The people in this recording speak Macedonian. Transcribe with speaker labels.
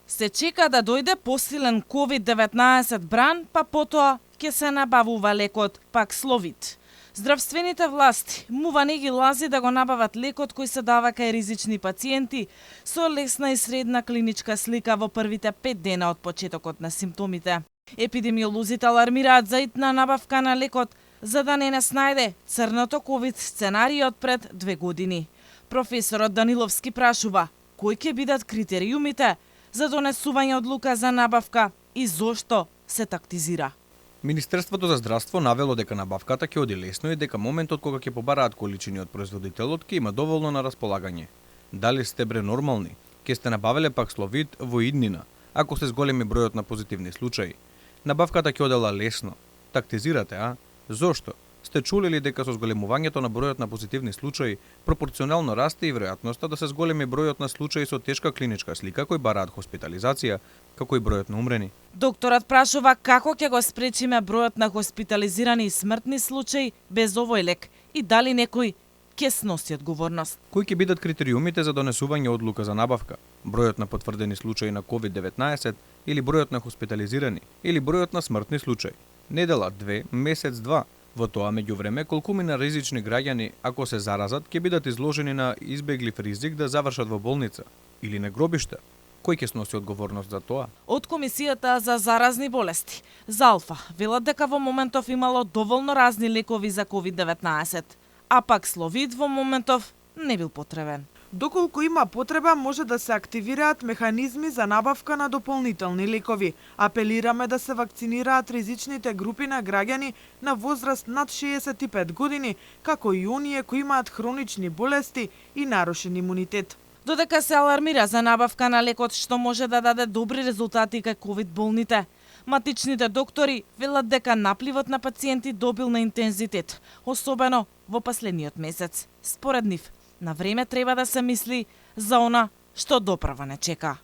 Speaker 1: Се чека да дојде посилен COVID-19 бран, па потоа ќе се набавува лекот Паксловид. Здравствените власти мува не ги лази да го набават лекот кој се дава кај ризични пациенти со лесна и средна клиничка слика во првите 5 дена од почетокот на симптомите. Епидемиолозите алармираат за итна набавка на лекот за да не нас најде црното COVID сценариот пред 2 години. Професорот Даниловски прашува кои ќе бидат критериумите за донесување одлука за набавка и зошто се тактизира.
Speaker 2: Министерството за здравство навело дека набавката ќе оди лесно и дека моментот кога ќе побараат количини од производителот ќе има доволно на располагање. Дали сте нормални, ќе сте набавеле Паксловид во иднина, ако се зголеми бројот на позитивни случаи. Набавката ќе одела лесно. Тактизирате, а? Зошто? Сте чули ли дека со зголемувањето на бројот на позитивни случаи пропорционално расте и веројатноста да се зголеми бројот на случаи со тешка клиничка слика кои бараат хоспитализација, како и бројот на умрени?
Speaker 1: Докторот прашува како ќе го спречиме бројот на хоспитализирани и смртни случаи без овој лек и дали некој ќе сноси одговорност.
Speaker 2: Кои ќе бидат критериумите за донесување одлука за набавка? Бројот на потврдени случаи на COVID-19 или бројот на хоспитализирани или бројот на смртни случаи? Недела, 2, месец, 2. Во тоа меѓувреме, колкумина ризични граѓани, ако се заразат, ќе бидат изложени на избеглив ризик да завршат во болница или на гробиште. Кој ќе сноси одговорност за тоа?
Speaker 1: Од Комисијата за заразни болести, ЗАЛФА, велат дека во моментов имало доволно разни лекови за COVID-19, а Паксловид во моментов не бил потребен.
Speaker 3: Доколку има потреба, може да се активираат механизми за набавка на дополнителни лекови. Апелираме да се вакцинираат ризичните групи на граѓани на возраст над 65 години, како и оние кои имаат хронични болести и нарушен имунитет.
Speaker 1: Додека се алармира за набавка на лекот што може да даде добри резултати кај COVID болните, матичните доктори велат дека напливот на пациенти добил на интензитет, особено во последниот месец. Според нив, на време треба да се мисли за она што доправа не чека.